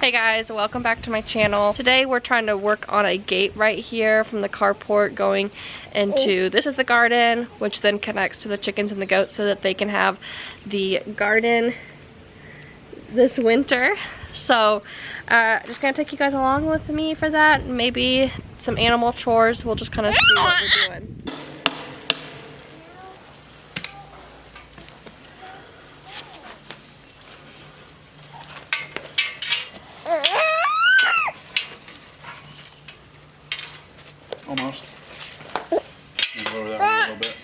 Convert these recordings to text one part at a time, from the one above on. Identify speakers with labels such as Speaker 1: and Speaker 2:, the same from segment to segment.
Speaker 1: Hey guys, welcome back to my channel. Today we're trying to work on a gate right here from the carport going into, this is the garden, which then connects to the chickens and the goats so that they can have the garden this winter. So just gonna take you guys along with me for that. Maybe some animal chores. We'll just kind of see what we're doing.
Speaker 2: Almost. Lower that one a little bit.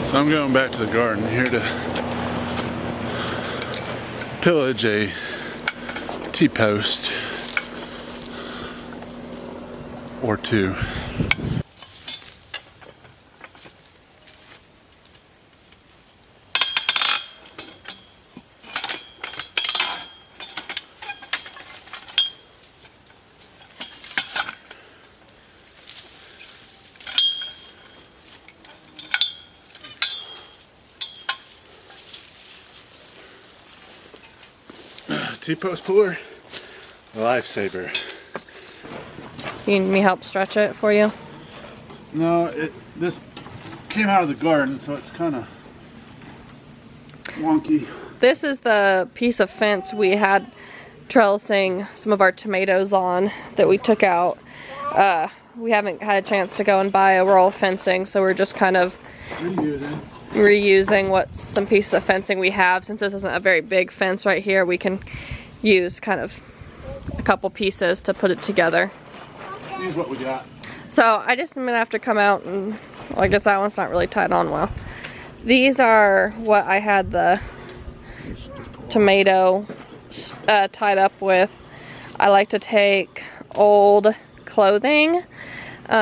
Speaker 2: So I'm going back to the garden here to pillage a T-post or two. T-post puller, lifesaver.
Speaker 1: You need me help stretch it for you?
Speaker 2: No, this came out of the garden, so it's kind of wonky.
Speaker 1: This is the piece of fence we had trellising some of our tomatoes on that we took out. We haven't had a chance to go and buy a roll of fencing, so we're just kind of reusing some pieces of fencing we have. Since this isn't a very big fence right here, we can use kind of a couple pieces to put it together.
Speaker 2: Here's what we got.
Speaker 1: So I just am gonna have to come out and, well, I guess that one's not really tied on well. These are what I had the tomato tied up with. I like to take old clothing. You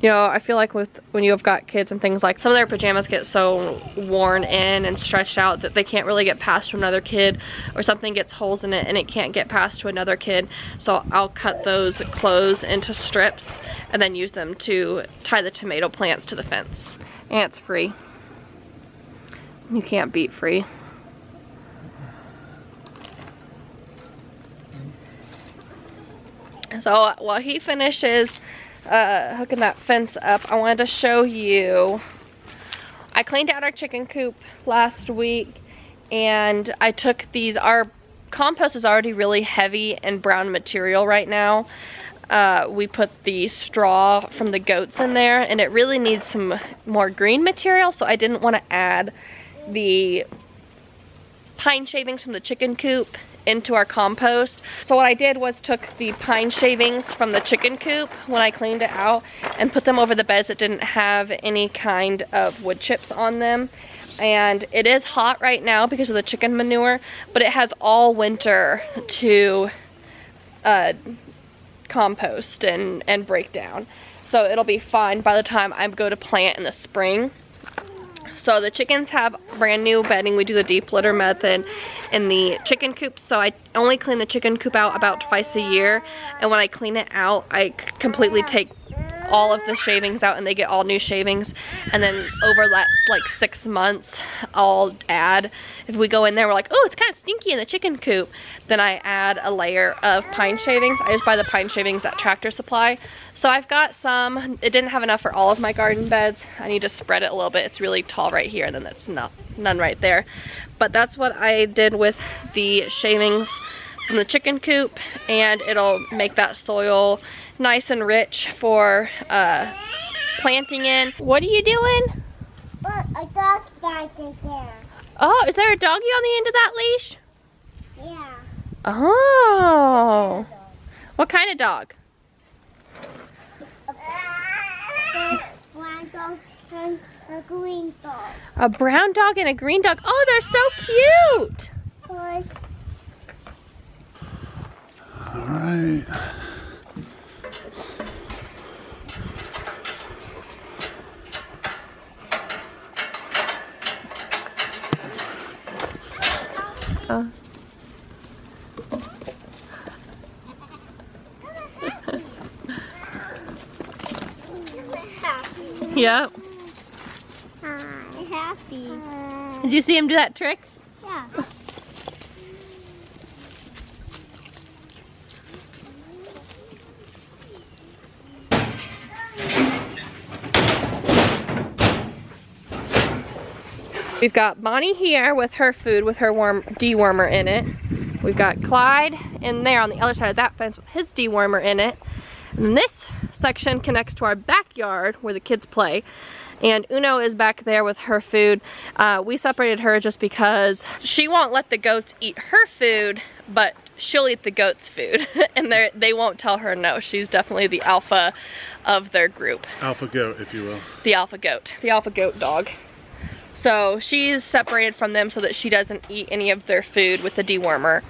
Speaker 1: know, I feel like when you have got kids and things, like some of their pajamas get so worn in and stretched out that they can't really get past to another kid, or something gets holes in it and it can't get past to another kid. So I'll cut those clothes into strips and then use them to tie the tomato plants to the fence. And it's free. You can't beat free. So while he finishes hooking that fence up, I wanted to show you, I cleaned out our chicken coop last week, and I took these, our compost is already really heavy and brown material right now. We put the straw from the goats in there, and it really needs some more green material, so I didn't want to add the pine shavings from the chicken coop into our compost. So what I did was took the pine shavings from the chicken coop when I cleaned it out and put them over the beds that didn't have any kind of wood chips on them. And it is hot right now because of the chicken manure, but it has all winter to compost and break down. So it'll be fine by the time I go to plant in the spring. So the chickens have brand new bedding. We do the deep litter method in the chicken coop. So I only clean the chicken coop out about twice a year. And when I clean it out, I completely take all of the shavings out and they get all new shavings. And then over that like 6 months, I'll add, if we go in there, we're like, oh, it's kind of stinky in the chicken coop, then I add a layer of pine shavings. I just buy the pine shavings at Tractor Supply. So I've got some. It didn't have enough for all of my garden beds. I need to spread it a little bit. It's really tall right here, and then that's none right there. But that's what I did with the shavings from the chicken coop, and it'll make that soil nice and rich for planting in. What are you doing?
Speaker 3: A dog right there.
Speaker 1: Oh, is there a doggy on the end of that leash?
Speaker 3: Yeah.
Speaker 1: Oh. What kind of dog?
Speaker 3: A brown dog and a green dog.
Speaker 1: A brown dog and a green dog. Oh, they're so cute.
Speaker 3: Good.
Speaker 2: All right.
Speaker 1: Yep.
Speaker 3: Hi. Happy.
Speaker 1: Did you see him do that trick?
Speaker 3: Yeah.
Speaker 1: We've got Bonnie here with her food with her dewormer in it. We've got Clyde in there on the other side of that fence with his dewormer in it. And this section connects to our backyard where the kids play. And Uno is back there with her food. We separated her just because she won't let the goats eat her food, but she'll eat the goats' food. And they won't tell her no. She's definitely the alpha of their group.
Speaker 2: Alpha goat, if you will.
Speaker 1: The alpha goat dog. So she's separated from them so that she doesn't eat any of their food with the dewormer.